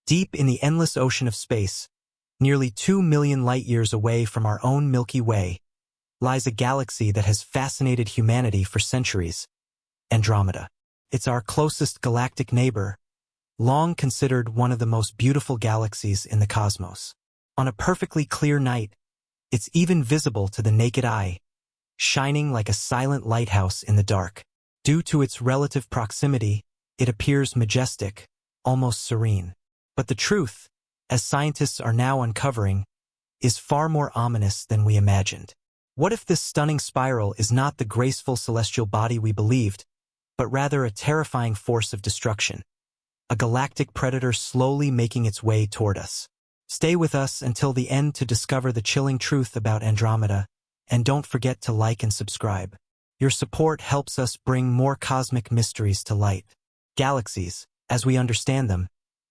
Deep in the endless ocean of space, nearly 2 million light-years away from our own Milky Way, lies a galaxy that has fascinated humanity for centuries, Andromeda. It's our closest galactic neighbor, long considered one of the most beautiful galaxies in the cosmos. On a perfectly clear night, it's even visible to the naked eye, shining like a silent lighthouse in the dark. Due to its relative proximity, it appears majestic, almost serene. But the truth, as scientists are now uncovering, is far more ominous than we imagined. What if this stunning spiral is not the graceful celestial body we believed, but rather a terrifying force of destruction, a galactic predator slowly making its way toward us? Stay with us until the end to discover the chilling truth about Andromeda, and don't forget to like and subscribe. Your support helps us bring more cosmic mysteries to light. Galaxies, as we understand them,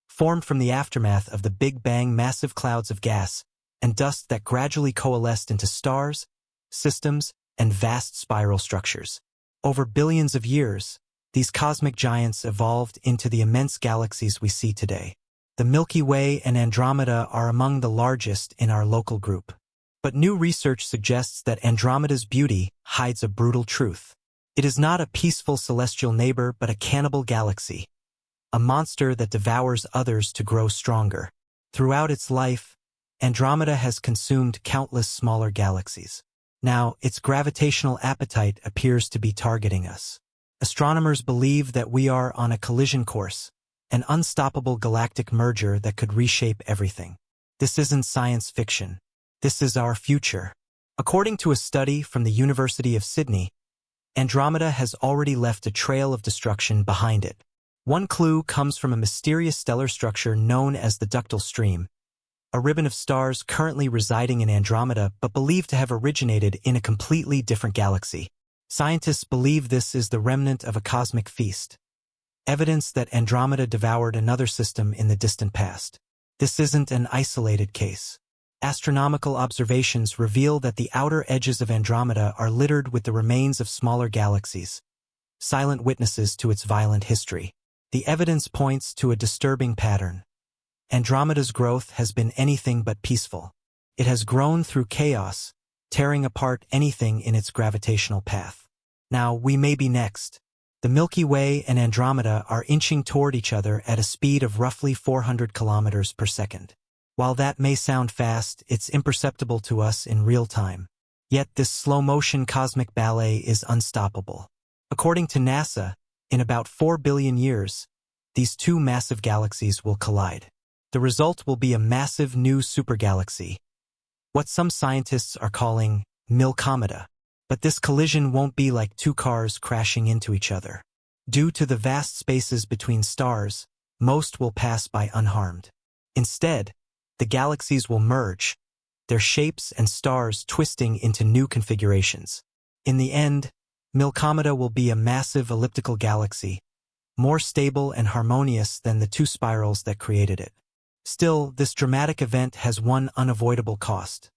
formed from the aftermath of the Big Bang, massive clouds of gas and dust that gradually coalesced into stars, systems, and vast spiral structures. Over billions of years, these cosmic giants evolved into the immense galaxies we see today. The Milky Way and Andromeda are among the largest in our local group. But new research suggests that Andromeda's beauty hides a brutal truth. It is not a peaceful celestial neighbor but a cannibal galaxy, a monster that devours others to grow stronger. Throughout its life, Andromeda has consumed countless smaller galaxies. Now, its gravitational appetite appears to be targeting us. Astronomers believe that we are on a collision course, an unstoppable galactic merger that could reshape everything. This isn't science fiction. This is our future. According to a study from the University of Sydney, Andromeda has already left a trail of destruction behind it. One clue comes from a mysterious stellar structure known as the ductile stream, a ribbon of stars currently residing in Andromeda but believed to have originated in a completely different galaxy. Scientists believe this is the remnant of a cosmic feast, evidence that Andromeda devoured another system in the distant past. This isn't an isolated case. Astronomical observations reveal that the outer edges of Andromeda are littered with the remains of smaller galaxies, silent witnesses to its violent history. The evidence points to a disturbing pattern. Andromeda's growth has been anything but peaceful. It has grown through chaos, tearing apart anything in its gravitational path. Now, we may be next. The Milky Way and Andromeda are inching toward each other at a speed of roughly 400 kilometers per second. While that may sound fast, it's imperceptible to us in real time. Yet this slow-motion cosmic ballet is unstoppable. According to NASA, in about 4 billion years, these two massive galaxies will collide. The result will be a massive new supergalaxy, what some scientists are calling Milkomeda. But this collision won't be like two cars crashing into each other. Due to the vast spaces between stars, most will pass by unharmed. Instead, the galaxies will merge, their shapes and stars twisting into new configurations. In the end, Milkomeda will be a massive elliptical galaxy, more stable and harmonious than the two spirals that created it. Still, this dramatic event has one unavoidable cost.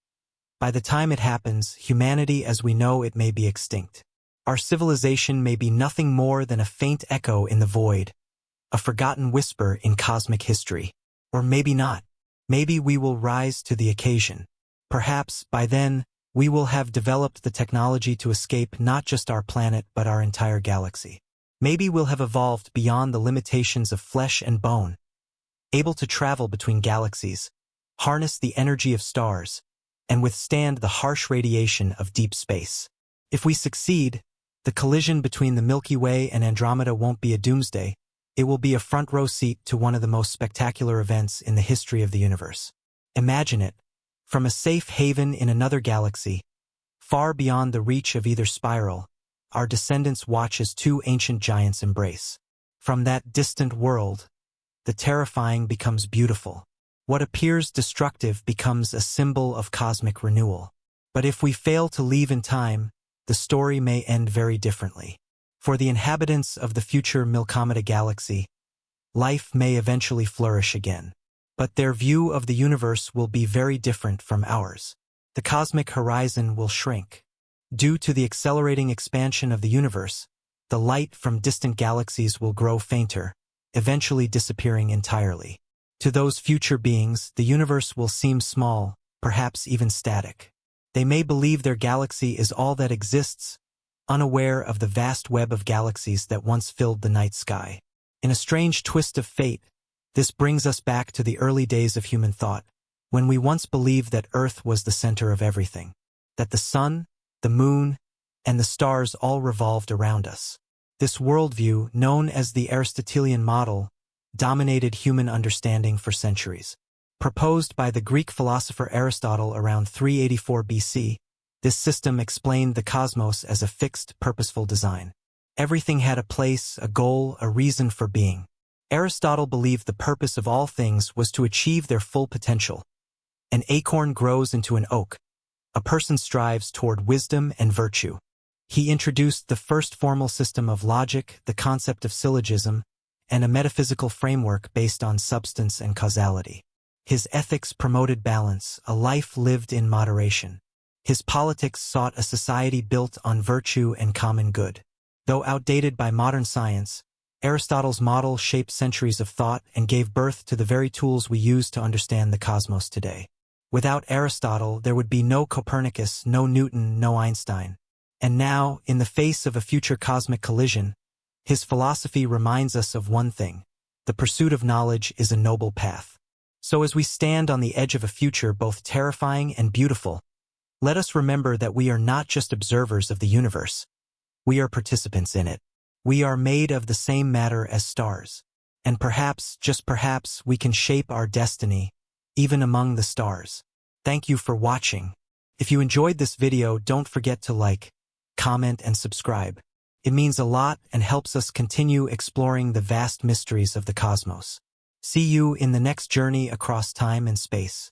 By the time it happens, humanity as we know it may be extinct. Our civilization may be nothing more than a faint echo in the void, a forgotten whisper in cosmic history. Or maybe not. Maybe we will rise to the occasion. Perhaps, by then, we will have developed the technology to escape not just our planet but our entire galaxy. Maybe we'll have evolved beyond the limitations of flesh and bone, able to travel between galaxies, harness the energy of stars, and withstand the harsh radiation of deep space. If we succeed, the collision between the Milky Way and Andromeda won't be a doomsday. It will be a front-row seat to one of the most spectacular events in the history of the universe. Imagine it. From a safe haven in another galaxy, far beyond the reach of either spiral, our descendants watch as two ancient giants embrace. From that distant world, the terrifying becomes beautiful. What appears destructive becomes a symbol of cosmic renewal. But if we fail to leave in time, the story may end very differently. For the inhabitants of the future Milkomeda galaxy, life may eventually flourish again. But their view of the universe will be very different from ours. The cosmic horizon will shrink. Due to the accelerating expansion of the universe, the light from distant galaxies will grow fainter, eventually disappearing entirely. To those future beings, the universe will seem small, perhaps even static. They may believe their galaxy is all that exists, unaware of the vast web of galaxies that once filled the night sky. In a strange twist of fate, this brings us back to the early days of human thought, when we once believed that Earth was the center of everything, that the sun, the moon, and the stars all revolved around us. This worldview, known as the Aristotelian model, dominated human understanding for centuries. Proposed by the Greek philosopher Aristotle around 384 BC, this system explained the cosmos as a fixed, purposeful design. Everything had a place, a goal, a reason for being. Aristotle believed the purpose of all things was to achieve their full potential. An acorn grows into an oak. A person strives toward wisdom and virtue. He introduced the first formal system of logic, the concept of syllogism, and a metaphysical framework based on substance and causality. His ethics promoted balance, a life lived in moderation. His politics sought a society built on virtue and common good. Though outdated by modern science, Aristotle's model shaped centuries of thought and gave birth to the very tools we use to understand the cosmos today. Without Aristotle, there would be no Copernicus, no Newton, no Einstein. And now, in the face of a future cosmic collision, his philosophy reminds us of one thing: the pursuit of knowledge is a noble path. So as we stand on the edge of a future both terrifying and beautiful, let us remember that we are not just observers of the universe. We are participants in it. We are made of the same matter as stars. And perhaps, just perhaps, we can shape our destiny, even among the stars. Thank you for watching. If you enjoyed this video, don't forget to like, comment, and subscribe. It means a lot and helps us continue exploring the vast mysteries of the cosmos. See you in the next journey across time and space.